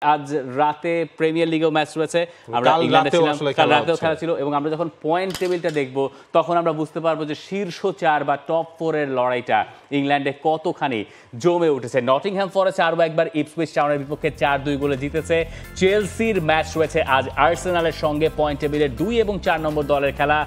আজ রাতে premier লিগেও match রয়েছে, আমরা ইংল্যান্ডে ছিলাম, কাল রাতেও খেলা ছিল, এবং আমরা যখন পয়েন্ট টেবিলটা দেখব তখন আমরা বুঝতে পারবো যে শীর্ষ 4 বা টপ 4 এর লড়াইটা ইংল্যান্ডে কতখানি জমে উঠেছে। নটিংহ্যাম ফরেস্ট আরও একবার ইপসউইচ টাউনের বিপক্ষে 4-2 গোলে জিতেছে। চেলসির ম্যাচ রয়েছে আজ আর্সেনালের সঙ্গে, পয়েন্ট টেবিলের 2 এবং 4 নম্বর দলের খেলা।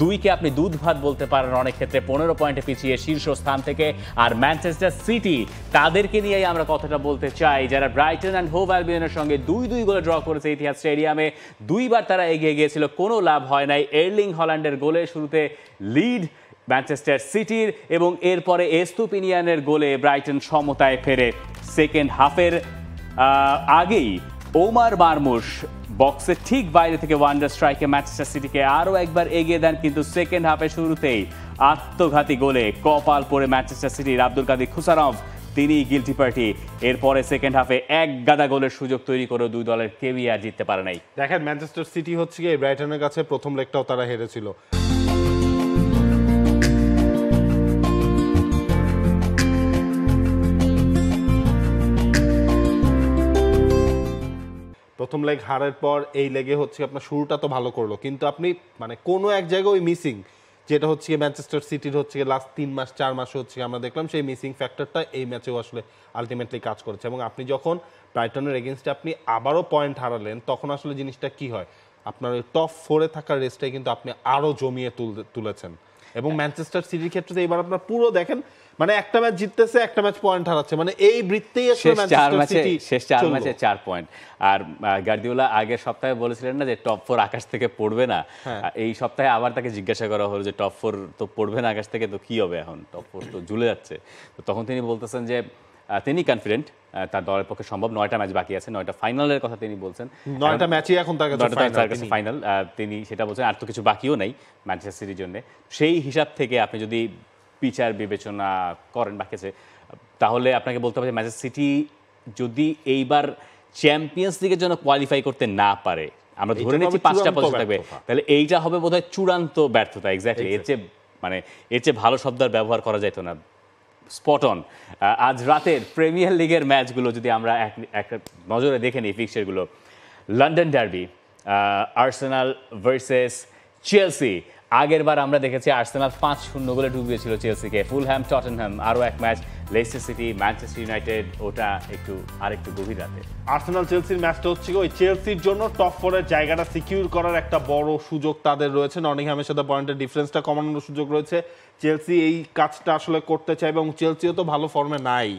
2কে আপনি দুধ ভাত বলতে পারেন অনেক ক্ষেত্রে, 15 পয়েন্টে পিছিয়ে শীর্ষ স্থান থেকে। আর ম্যানচেস্টার সিটি, তাদেরকে নিয়েই আমরা কথাটা বলতে চাই, যারা ব্রাইটন অ্যান্ড হোভ অ্যালবিয়নের সঙ্গে 2-2 গোলে ড্র করেছে ইতিহাদ স্টেডিয়ামে। 2 বার তারা এগিয়ে গিয়েছিল, কোনো লাভ হয় নাই। এর্লিং হল্যান্ডের গোলে শুরুতে লিড ম্যানচেস্টার সিটির, এবং এরপরে এস্তুপিনিয়ানের গোলে ব্রাইটন সমতায় ফেরে। সেকেন্ড হাফের আগেই ওমার মারমুশ বক্সের ঠিক বাইরে থেকে ওয়ান্ডার স্ট্রাইকে ম্যানচেস্টার সিটিকে আরও একবার এগিয়ে দেন, কিন্তু সেকেন্ড হাফে শুরুতেই আত্মঘাতী গোলে কপাল পড়ে ম্যানচেস্টার সিটির। আব্দুল কাদির খুসারভ, তিনি গিলটি পার্টি। এরপরে সেকেন্ড হাফে এক গাদা গোলের সুযোগ তৈরি করে দুই দলের কেউই আর জিততে পারে নাই। দেখেন, ম্যানচেস্টার সিটি হচ্ছে গিয়ে ব্রাইটনের কাছে প্রথম লেগটাও তারা হেরেছিল। প্রথম লেগ হারের পর এই লেগে হচ্ছে আপনার শুরুটা তো ভালো করলো, কিন্তু আপনি মানে কোনো এক জায়গায় ওই মিসিং, যেটা হচ্ছে ম্যানচেস্টার সিটির হচ্ছে লাস্ট 3 মাস 4 মাসে হচ্ছে আমরা দেখলাম সেই মিসিং ফ্যাক্টরটা এই ম্যাচেও আসলে আলটিমেটলি কাজ করেছে। এবং আপনি যখন ব্রাইটনের এগেনস্টে আপনি আবারও পয়েন্ট হারালেন, তখন আসলে জিনিসটা কি হয়, আপনার ওই টপ 4-এ থাকার রেসটাই কিন্তু আপনি আরও জমিয়ে তুলেছেন। এবং ম্যানচেস্টার সিটির ক্ষেত্রে এবার আপনার পুরো দেখেন, মানে একটা ম্যাচ জিততেছে, একটা ম্যাচ পয়েন্ট হারাচ্ছে, মানে এই বৃত্তেই আসলে ম্যানচেস্টার সিটি শেষ 4 ম্যাচে 4 পয়েন্ট। আর গার্দিওলা আগের সপ্তাহে বলেছিলেন না যে টপ 4 আকাশ থেকে পড়বে না, এই সপ্তাহে আবার তাকে জিজ্ঞাসা করা হলো যে টপ 4 তো পড়বে না আকাশ থেকে, তো কি হবে এখন, টপ 4 তো ঝুলে যাচ্ছে। তো তখন তিনি বলতেছেন যে তিনি কনফিডেন্ট তার দলের পক্ষে সম্ভব। 9টা ম্যাচ বাকি আছে, 9টা ফাইনালের কথা তিনি বলছেন। 9টা ম্যাচই এখন তার কাছে ফাইনাল, তিনি সেটা বলছেন। আর তো কিছু বাকিও নাই ম্যানচেস্টার সিটির জন্য। সেই হিসাব থেকে আপনি যদি বিচার বিবেচনা করেন বাকি আছে, তাহলে আপনাকে বলতে হবে যে ম্যানচেস্টার সিটি যদি এইবার চ্যাম্পিয়ন্স লিগের জন্য কোয়ালিফাই করতে না পারে, আমরা ধরে নিচ্ছি 5টা পজিশন থাকবে, তাহলে এইটা হবে বোধহয় চূড়ান্ত ব্যর্থতা। এক্স্যাক্টলি, এর চেয়ে ভালো শব্দ আর ব্যবহার করা যেত না। Spot on. আজ রাতের প্রিমিয়ার লিগের ম্যাচগুলো যদি আমরা এক নজরে দেখে নিই, ফিক্সচারগুলো: London derby, Arsenal versus Chelsea. আগের বার আমরা দেখেছি আর্সেনাল 5-0 গোলে ডুবিয়েছিল চেলসিকে। ফুলহ্যাম টটেনহ্যাম, আরও এক match Leicester city Manchester United, ওটা আরেকটু গভীর রাতে। আর্সেনাল চেলসির ম্যাচটা হচ্ছে ওই চেলসির জন্য টপ 4-এর জায়গাটা সিকিউর করার একটা বড় সুযোগ তাদের রয়েছে। নটিংহ্যামের সাথে পয়েন্টের ডিফারেন্সটা কমানোর সুযোগ রয়েছে। চেলসি এই কাজটা আসলে করতে চায়, এবং চেলসিও তো ভালো ফর্মে নাই।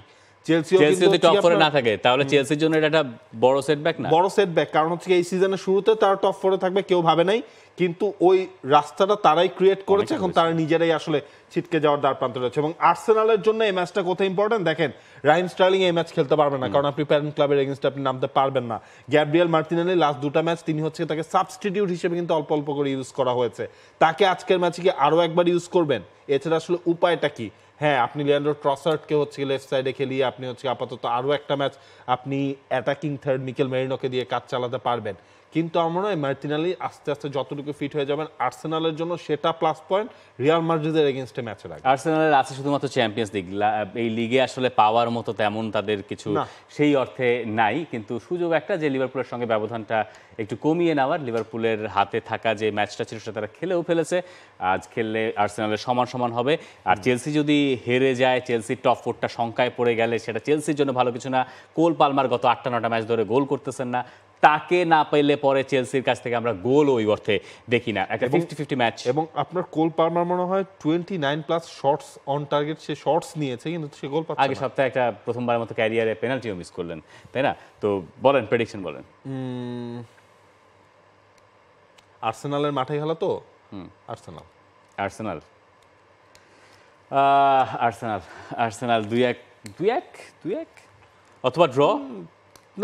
চেলসি যদি টপ 4-এ না থাকে, তাহলে চেলসির জন্য এটা একটা বড় সেটব্যাক না? বড় সেটব্যাক, কারণ হচ্ছে এই সিজনের শুরুতে তারা টপ 4-এ থাকবে কেউ ভাবে নাই, কিন্তু ওই রাস্তাটা তারাই ক্রিয়েট করেছে। এখন তারা নিজেরাই আসলে ছিটকে যাওয়ার দ্বার প্রান্তে রয়েছে। এবং আর্সেনালের জন্য এই ম্যাচটা কোথায় ইম্পর্টেন্ট দেখেন, রাহিম স্টার্লিং এই ম্যাচ খেলতে পারবেন না, কারণ আপনি প্যারেন্ট ক্লাবের এগেইনস্টে আপনি নামতে পারবেন না। গ্যাব্রিয়েল মার্টিনেলি লাস্ট 2টা ম্যাচ তিনি হচ্ছে তাকে সাবস্টিটিউট হিসেবে কিন্তু অল্প অল্প করে ইউজ করা হয়েছে। তাকে আজকের ম্যাচে কি আরও একবার ইউজ করবেন? এছাড়া আসলে উপায়টা কি? হ্যাঁ, আপনি লিয়ান্ড্রো ট্রসার্ডকে হচ্ছে লেফট সাইডে খেলিয়ে আপনি হচ্ছে আপাতত আরও একটা ম্যাচ আপনি অ্যাটাকিং থার্ড মিকেল মেরিনোকে দিয়ে কাজ চালাতে পারবেন, কিন্তু আমার মনে হয় মার্টিনেলি আস্তে আস্তে যতটুকু ফিট হয়ে যাবেন আর্সেনালের জন্য সেটা প্লাস পয়েন্ট রিয়াল মাদ্রিদের এগেইনস্টে ম্যাচের আগে। আর্সেনালের আছে শুধুমাত্র চ্যাম্পিয়ন্স লিগ, এই লিগে আসলে পাওয়ার মতো তেমন তাদের কিছু সেই অর্থে নাই, কিন্তু সুযোগ একটা যে লিভারপুলের সঙ্গে ব্যবধানটা একটু কমিয়ে নেওয়ার। লিভারপুলের হাতে থাকা যে ম্যাচটা ছিল সেটা তারা খেলেও ফেলেছে, আজ খেললে আর্সেনালের সমান সমান হবে। আর চেলসি যদি হেরে যায়, চেলসি টপ 4টা শঙ্কায় পড়ে গেলে সেটা চেলসির জন্য ভালো কিছু না। কোল পালমার গত 8টা-9টা ম্যাচ ধরে গোল করতেছেন না, তাকে না পেলে পরে চেলসির কাছ থেকে আমরা গোল ওই অর্থে দেখি না। একটা 50-50 ম্যাচ। এবং আপনার কোল পালমার মনে হয় 29+ শটস অন টার্গেট, সে শটস নিয়েছে কিন্তু সে গোল পাচ্ছে না। আগে সপ্তাহে একটা প্রথমবারের মতো ক্যারিয়ারে পেনাল্টিও মিস করলেন, তাই না? তো বলেন, প্রেডিকশন বলেন। আর্সেনালের মাঠে খেলা তো আর্সেনাল আর্সেনাল আর্সেনাল আর্সেনাল 2-1 অথবা ড্র।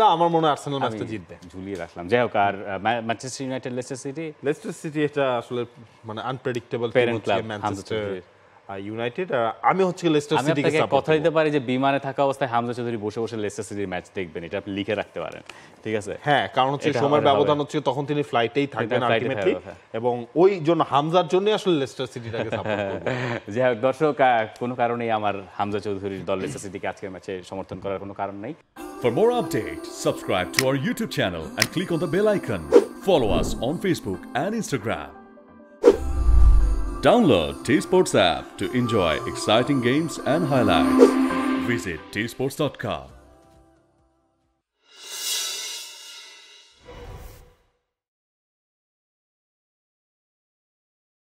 না, আমার মনে হয় আর্সেনাল ম্যাচটা জিতবে। ঝুলিয়ে রাখলাম। যাই হোক, আর ম্যানচেস্টার ইউনাইটেড লেস্টার সিটি এটা আসলে মানে unpredictable parent club Manchester United. আর আমি হচ্ছে লেস্টার সিটিকে সাপোর্ট কথা দিতে পারি যে বিমানে থাকা অবস্থায় হামজা চৌধুরী বসে বসে লেস্টার সিটির ম্যাচ দেখবেন, এটা আপনি লিখে রাখতে পারেন, ঠিক আছে? হ্যাঁ, কারণ হচ্ছে সময় ব্যবধান হচ্ছে, তখন তিনি ফ্লাইটেই থাকবেন আলটিমেটলি, এবং ওই জন্য হামজার জন্যই আসলে লেস্টার সিটিটাকে সাপোর্ট করব। যাই হোক দর্শক, কোনো কারণেই আমার হামজা চৌধুরীর দল লেস্টার সিটিকে আজকের ম্যাচে সমর্থন করার কোনো কারণ নেই। For more updates, subscribe to our YouTube channel and click on the bell icon. Follow us on Facebook and Instagram. Download T-Sports app to enjoy exciting games and highlights. Visit tsports.com.